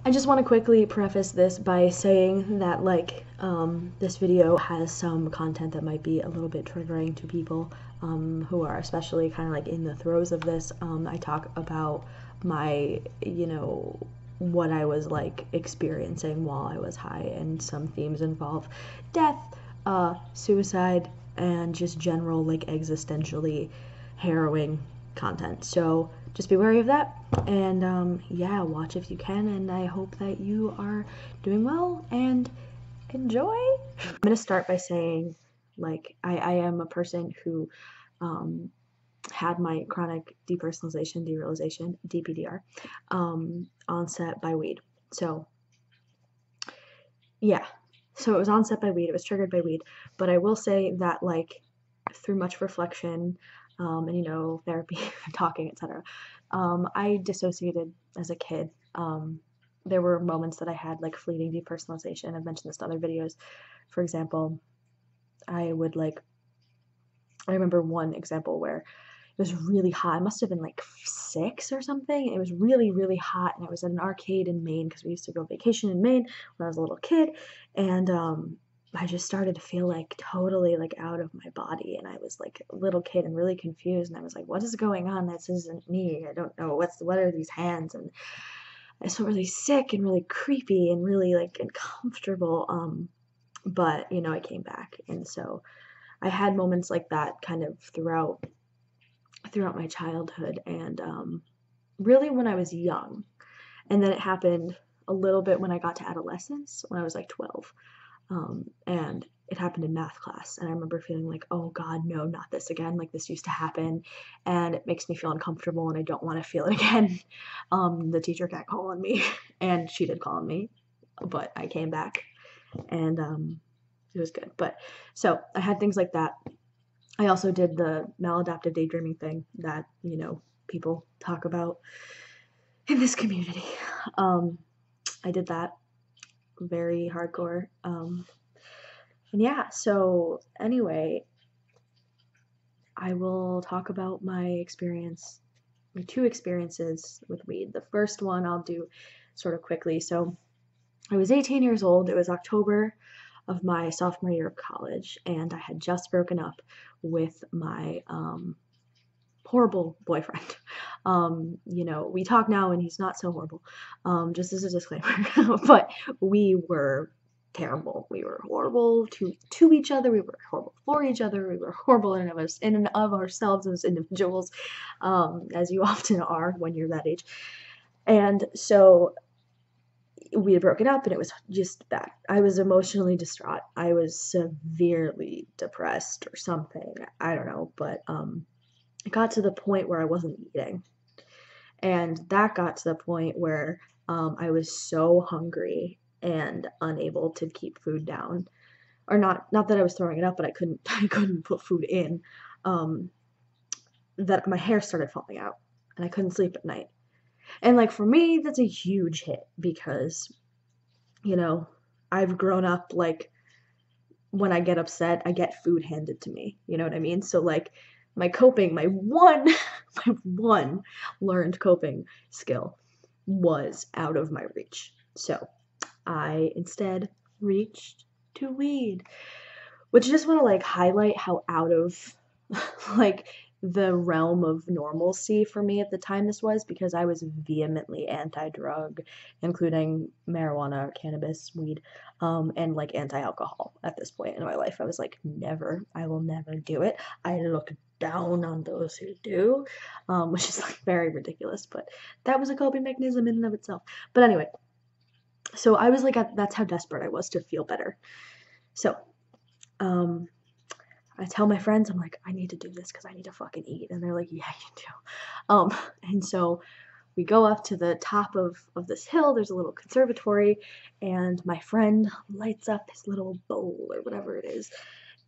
I just want to quickly preface this by saying that this video has some content that might be a little bit triggering to people who are especially kind of like in the throes of this. I talk about my, what I was like experiencing while I was high, and some themes involve death, suicide, and just general like existentially harrowing content. So just be wary of that, and yeah, watch if you can, and I hope that you are doing well and enjoy. I'm gonna start by saying, like, I am a person who had my chronic depersonalization, derealization, DPDR, onset by weed. So yeah, so it was onset by weed, it was triggered by weed, but I will say that, like, through much reflection, and therapy, talking, etc., I dissociated as a kid. There were moments that I had like fleeting depersonalization. I've mentioned this in other videos. For example, I remember one example where it was really hot. I must have been like 6 or something. It was really, really hot, and I was at an arcade in Maine because we used to go vacation in Maine when I was a little kid, and I just started to feel like totally like out of my body, and I was like a little kid and really confused, and I was like, what is going on? This isn't me. I don't know what are these hands? And I felt really sick and really creepy and really like uncomfortable. But I came back, and so I had moments like that kind of throughout my childhood, and really when I was young. And then it happened a little bit when I got to adolescence, when I was like 12. And it happened in math class, and I remember feeling like, oh God, no, not this again. Like, this used to happen, and it makes me feel uncomfortable, and I don't want to feel it again. The teacher kept calling me, and she did call on me, but I came back, and it was good. But so I had things like that. I also did the maladaptive daydreaming thing that people talk about in this community. I did that, very hardcore. And yeah, so anyway, I will talk about my 2 experiences with weed. The first one I'll do sort of quickly. So I was 18 years old. It was October of my sophomore year of college, and I had just broken up with my horrible boyfriend. We talk now, and he's not so horrible, just as a disclaimer. But we were terrible. We were horrible to each other. We were horrible for each other. We were horrible in and of ourselves as individuals, as you often are when you're that age. And so we had broken up, and it was just bad. I was emotionally distraught. I was severely depressed or something. I don't know, but it got to the point where I wasn't eating. And that got to the point where I was so hungry and unable to keep food down. Or not that I was throwing it up, but I couldn't put food in. That my hair started falling out, and I couldn't sleep at night. And like, for me, that's a huge hit because, I've grown up like, when I get upset, I get food handed to me. You know what I mean? So like, my one learned coping skill was out of my reach. So I instead reached to weed, which I just want to like highlight how out of like the realm of normalcy for me at the time this was, because I was vehemently anti-drug, including marijuana, cannabis, weed, and like anti-alcohol at this point in my life. I was like, I will never do it. I look down on those who do, which is like very ridiculous, but that was a coping mechanism in and of itself. But anyway, so I was like, that's how desperate I was to feel better. So, I tell my friends, I'm like, I need to do this because I need to fucking eat. And they're like, yeah, you do. And so we go up to the top of this hill. There's a little conservatory, and my friend lights up his little bowl or whatever it is.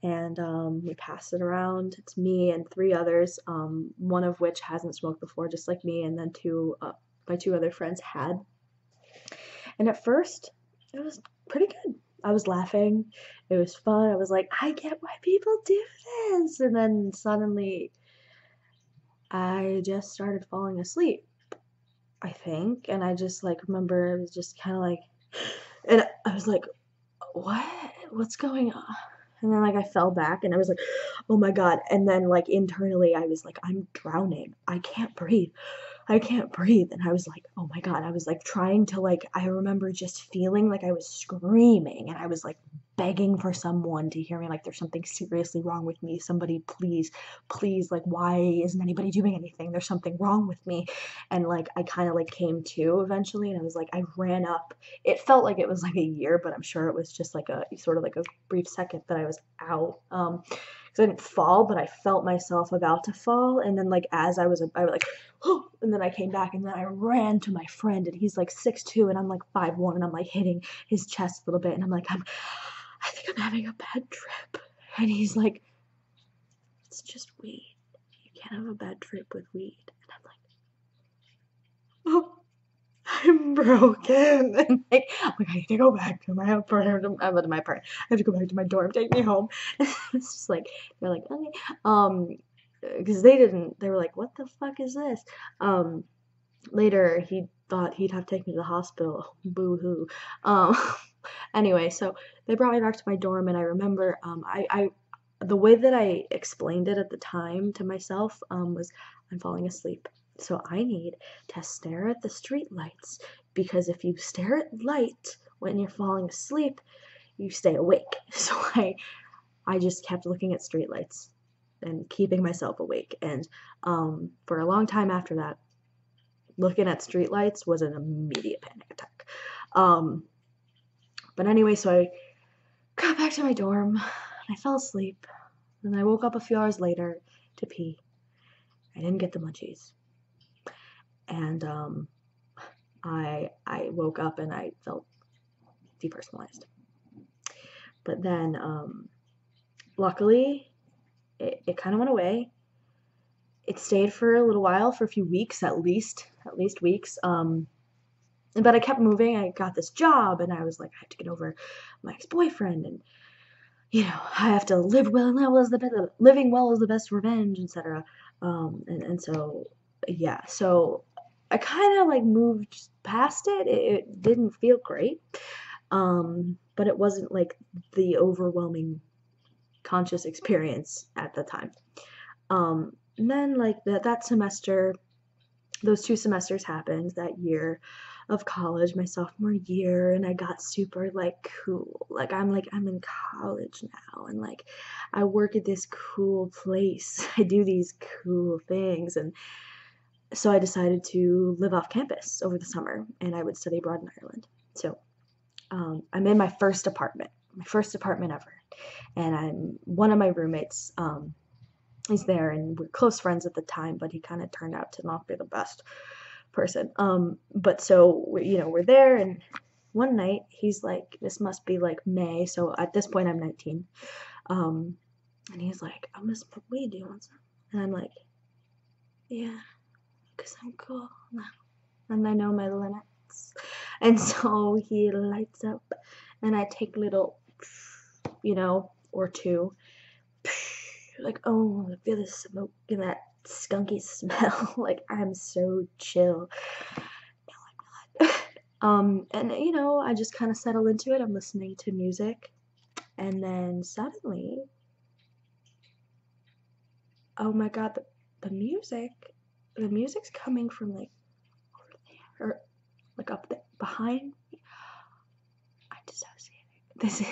And we pass it around. It's me and 3 others, one of which hasn't smoked before, just like me, and then my 2 other friends had. And at first, it was pretty good. I was laughing. It was fun. I was like, I get why people do this. And then suddenly, I just started falling asleep. I think, and I just like remember it was just kind of like, and I was like, what? What's going on? And then like I fell back and I was like, oh my God. And then like internally I was like, I'm drowning. I can't breathe. I can't breathe. And I was like, oh my God. I was like trying to like, I remember just feeling like I was screaming and I was like begging for someone to hear me. Like, there's something seriously wrong with me. Somebody, please, please, like, why isn't anybody doing anything? There's something wrong with me. And like, I kind of like came to eventually and I was like, I ran up. It felt like it was like a year, but I'm sure it was just like a sort of like a brief second that I was out. Because I didn't fall, but I felt myself about to fall. And then like as I was like, oh, and then I came back and then I ran to my friend and he's like 6'2" and I'm like 5'1" and I'm like hitting his chest a little bit and I'm like, I think I'm having a bad trip. And he's like, it's just weed. You can't have a bad trip with weed. And I'm like, oh, I'm broken. And like, I have to go back to my apartment. I have to go back to my dorm. Take me home. And it's just like, they're like, okay. Because they were like, what the fuck is this? Later, he thought he'd have to take me to the hospital. Boo hoo. Anyway, so they brought me back to my dorm, and I remember the way that I explained it at the time to myself was I'm falling asleep. So I need to stare at the street lights because if you stare at light when you're falling asleep, you stay awake. So I just kept looking at street lights and keeping myself awake. And for a long time after that, looking at streetlights was an immediate panic attack. But anyway, so I got back to my dorm, and I fell asleep, and I woke up a few hours later to pee. I didn't get the munchies, and I woke up and I felt depersonalized. But then, luckily, it kind of went away. It stayed for a little while, for a few weeks at least weeks. But I kept moving. I got this job, and I was like, I have to get over my ex-boyfriend, and I have to live well. Living well is the best revenge, etc. And so yeah, so I kind of like moved past it. It didn't feel great, but it wasn't like the overwhelming conscious experience at the time. And then like that semester, those 2 semesters happened that year of college, my sophomore year, and I got super like cool. Like I'm in college now and like I work at this cool place. I do these cool things and so I decided to live off campus over the summer and I would study abroad in Ireland. So I'm in my first apartment ever. And I'm one of my roommates is there and we're close friends at the time, but he kind of turned out to not be the best person. But so we're there, and one night he's like, this must be like May, so at this point I'm 19. And he's like, I'm gonna smoke weed. Do you want some? And I'm like, yeah, cause I'm cool now, and I know my limits. And so he lights up, and I take little, or two. Like, oh, I feel the smoke and that skunky smell. Like, I'm so chill. No, I'm not. And I just kind of settle into it. I'm listening to music, and then suddenly, oh my God, the music's coming from like over there, or like up there behind me. I'm dissociating. This is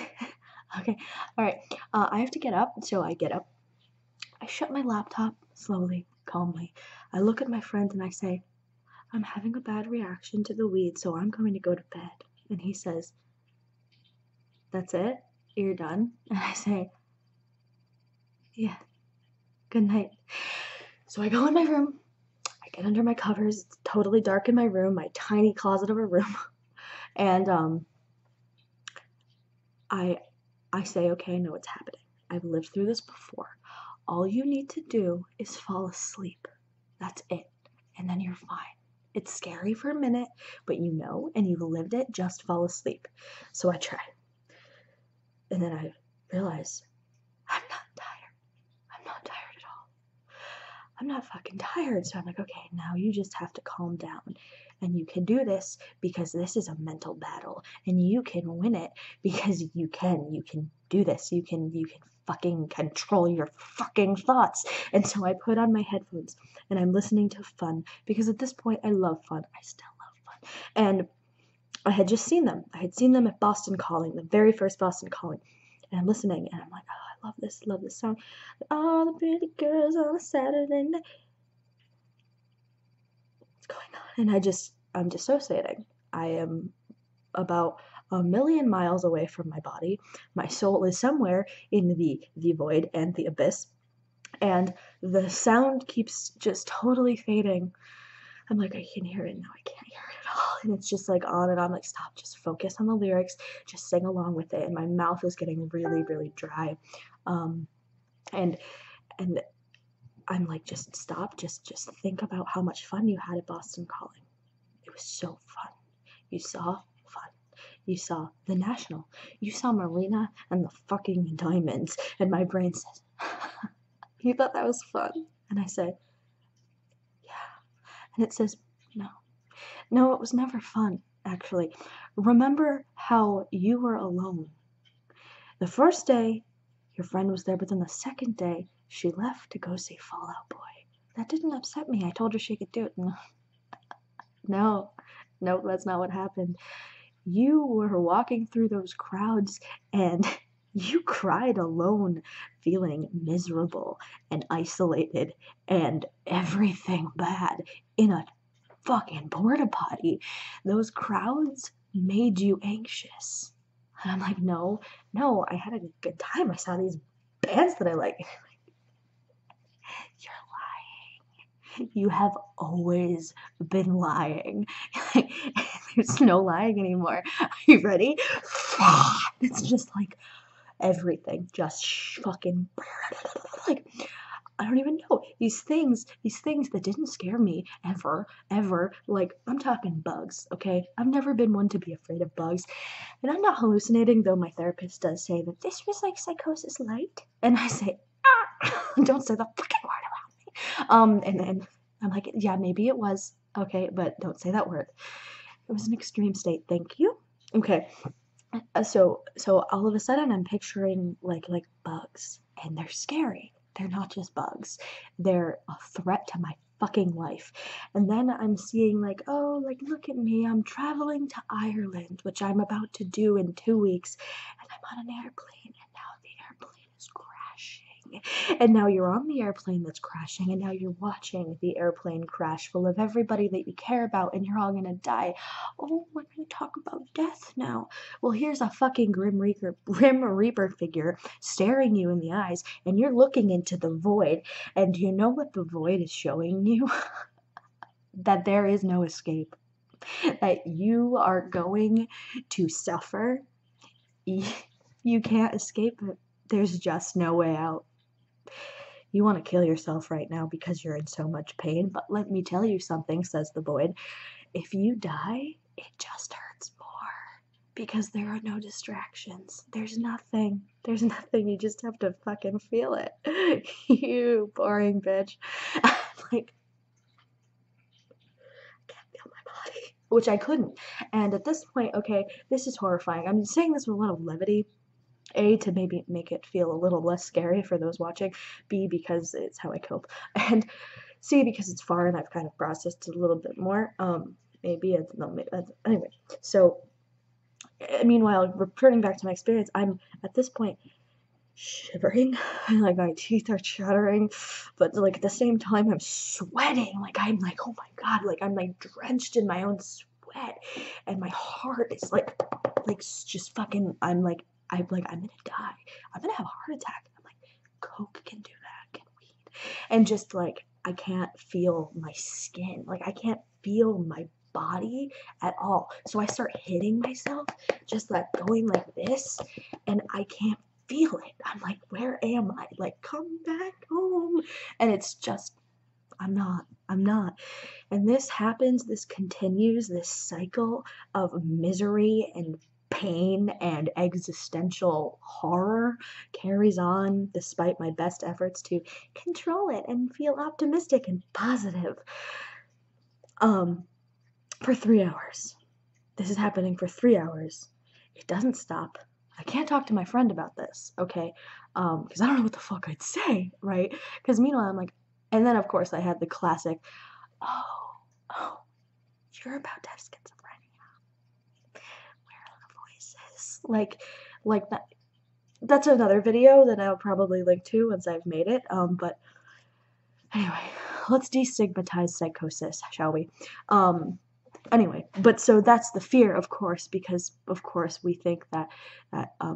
okay. All right. I have to get up, so I get up. I shut my laptop slowly, calmly. I look at my friend and I say, I'm having a bad reaction to the weed, so I'm going to go to bed. And he says, that's it? You're done? And I say, yeah, good night. So I go in my room. I get under my covers. It's totally dark in my room, my tiny closet of a room. And I say, okay, I know what's happening. I've lived through this before. All you need to do is fall asleep. That's it. And then you're fine. It's scary for a minute, but and you've lived it, just fall asleep. So I try. And then I realize I'm not tired. I'm not tired at all. I'm not fucking tired. So I'm like, okay, now you just have to calm down. And you can do this because this is a mental battle. And you can win it because you can. You can do this. You can fucking control your fucking thoughts. And so I put on my headphones and I'm listening to fun because at this point I love fun. I still love fun. And I had just seen them. I had seen them at Boston Calling, the very first Boston Calling. And I'm listening and I'm like, oh, I love this song. All the pretty girls on a Saturday night. What's going on? And I'm dissociating. I am about a million miles away from my body. My soul is somewhere in the void and the abyss. And the sound keeps just totally fading. I'm like, I can hear it now. I can't hear it at all. And it's just like on and on. I'm like, stop, just focus on the lyrics, just sing along with it. And my mouth is getting really, really dry. And I'm like, just stop, just think about how much fun you had at Boston Calling. It was so fun. You saw fun. You saw the National. You saw Marina and the fucking Diamonds. And my brain says, you thought that was fun? And I said, yeah. And it says, no, it was never fun, actually. Remember how you were alone. The first day, your friend was there, but then the second day, she left to go see Fall Out Boy. That didn't upset me. I told her she could do it. No, that's not what happened. You were walking through those crowds and you cried alone, feeling miserable and isolated and everything bad in a fucking porta potty. Those crowds made you anxious. And I'm like, no, I had a good time. I saw these bands that I like. You're lying. You have always been lying. There's no lying anymore. Are you ready? It's just like everything just fucking like, I don't even know. These things that didn't scare me ever, like, I'm talking bugs, okay? I've never been one to be afraid of bugs. And I'm not hallucinating, though my therapist does say that this was like psychosis light. And I say, don't say the fucking word around me. And I'm like, yeah, maybe it was, okay, but don't say that word. It was an extreme state, thank you. Okay. So all of a sudden I'm picturing like bugs, and they're scary. They're not just bugs. They're a threat to my fucking life. And then I'm seeing like, oh, like look at me. I'm traveling to Ireland, which I'm about to do in 2 weeks, and I'm on an airplane, and now the airplane is crashing. And now you're on the airplane that's crashing, and now you're watching the airplane crash full of everybody that you care about, and you're all gonna die. Oh, we're gonna talk about death now. Well, here's a fucking Grim Reaper figure staring you in the eyes, and you're looking into the void, and you know what the void is showing you? That there is no escape. That you are going to suffer. You can't escape it. There's just no way out. You want to kill yourself right now because you're in so much pain, but let me tell you something, says the void. If you die, it just hurts more because there are no distractions. There's nothing. You just have to fucking feel it. You boring bitch. Like, I can't feel my body, which I couldn't. And at this point, okay, this is horrifying. I'm saying this with a lot of levity. A, to maybe make it feel a little less scary for those watching. B, because it's how I cope. And C, because it's far and I've kind of processed it a little bit more. Maybe anyway. So, meanwhile, returning back to my experience, I'm at this point shivering, like my teeth are chattering, but like at the same time I'm sweating. Like I'm like, oh my god, like I'm like drenched in my own sweat, and my heart is like just fucking. I'm gonna die. I'm gonna have a heart attack. I'm like, coke can do that, can weed, and just like I can't feel my skin. Like I can't feel my body at all. So I start hitting myself, just like going like this, and I can't feel it. I'm like, where am I? Like, come back home. And it's just, I'm not. I'm not. And this happens, this continues, this cycle of misery and pain and existential horror carries on despite my best efforts to control it and feel optimistic and positive. For 3 hours. This is happening for 3 hours. It doesn't stop. I can't talk to my friend about this, okay? Because I don't know what the fuck I'd say, right? Because meanwhile, I'm like, and then of course I had the classic, oh, you're about to have schizophrenia. Where are the voices? Like that. That's another video that I'll probably link to once I've made it. But anyway, let's destigmatize psychosis, shall we? Anyway, but so that's the fear, of course, because of course we think that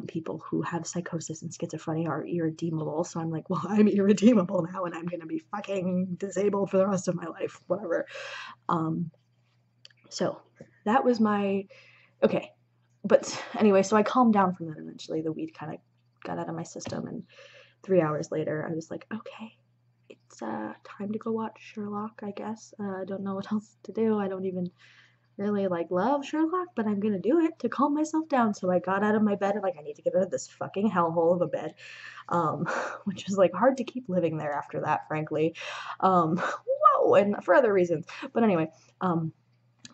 people who have psychosis and schizophrenia are irredeemable. So I'm like, well, I'm irredeemable now, and I'm gonna be fucking disabled for the rest of my life, whatever. So that was my okay. But anyway, so I calmed down from that eventually. The weed kind of got out of my system, and 3 hours later, I was like, okay, it's time to go watch Sherlock, I guess. I don't know what else to do. I don't even really love Sherlock, but I'm gonna do it to calm myself down. So I got out of my bed and I need to get out of this fucking hellhole of a bed, which was hard to keep living there after that, frankly. Whoa, and for other reasons. But anyway,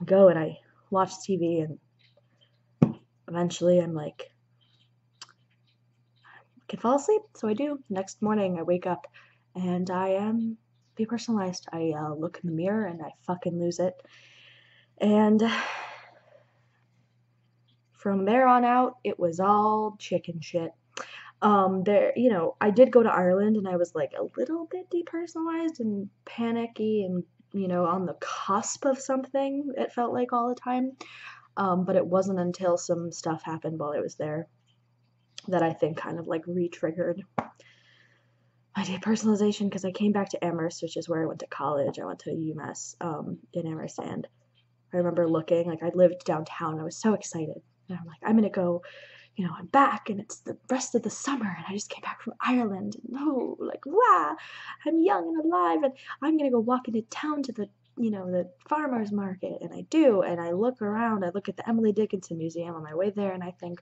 go and I watch TV, and eventually I'm like, I can fall asleep. So I do. Next morning I wake up and I am depersonalized. I look in the mirror and I fucking lose it. And from there on out, it was all chicken shit. I did go to Ireland and I was a little bit depersonalized and panicky and, on the cusp of something, it felt like all the time. But it wasn't until some stuff happened while I was there that I think kind of re-triggered my depersonalization, because I came back to Amherst, which is where I went to college. I went to UMass in Amherst, and I remember looking, I lived downtown, I was so excited. And I'm like, I'm gonna go, I'm back, and it's the rest of the summer, and I just came back from Ireland, and wow, I'm young and alive, and I'm gonna go walk into town to the, the farmer's market, and I do, and I look around, I look at the Emily Dickinson Museum on my way there, and I think,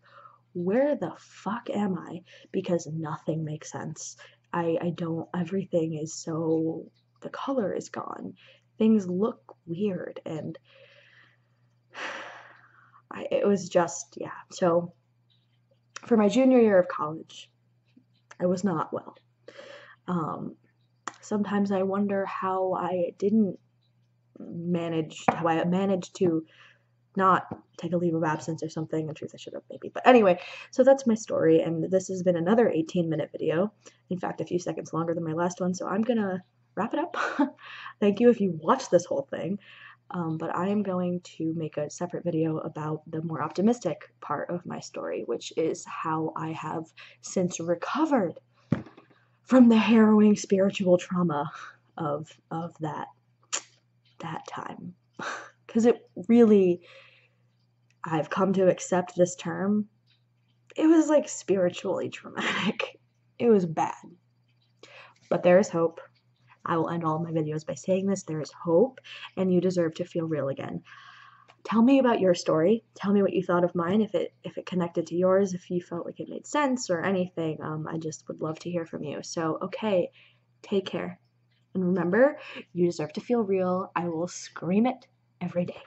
where the fuck am I? Because nothing makes sense. Everything is so, the color is gone. Things look weird, and it was just, yeah. So for my junior year of college, I was not well. Sometimes I wonder how I managed to not take a leave of absence or something. In truth, I should have maybe. But anyway, so that's my story, and this has been another 18-minute video. In fact, a few seconds longer than my last one, so I'm gonna wrap it up. Thank you if you watched this whole thing. But I am going to make a separate video about the more optimistic part of my story, which is how I have since recovered from the harrowing spiritual trauma of that time. Because it really, I've come to accept this term, it was spiritually traumatic. It was bad. But there is hope. I will end all my videos by saying this. There is hope, and you deserve to feel real again. Tell me about your story. Tell me what you thought of mine, if it connected to yours, if you felt like it made sense or anything. I just would love to hear from you. So, okay, take care. And remember, you deserve to feel real. I will scream it every day.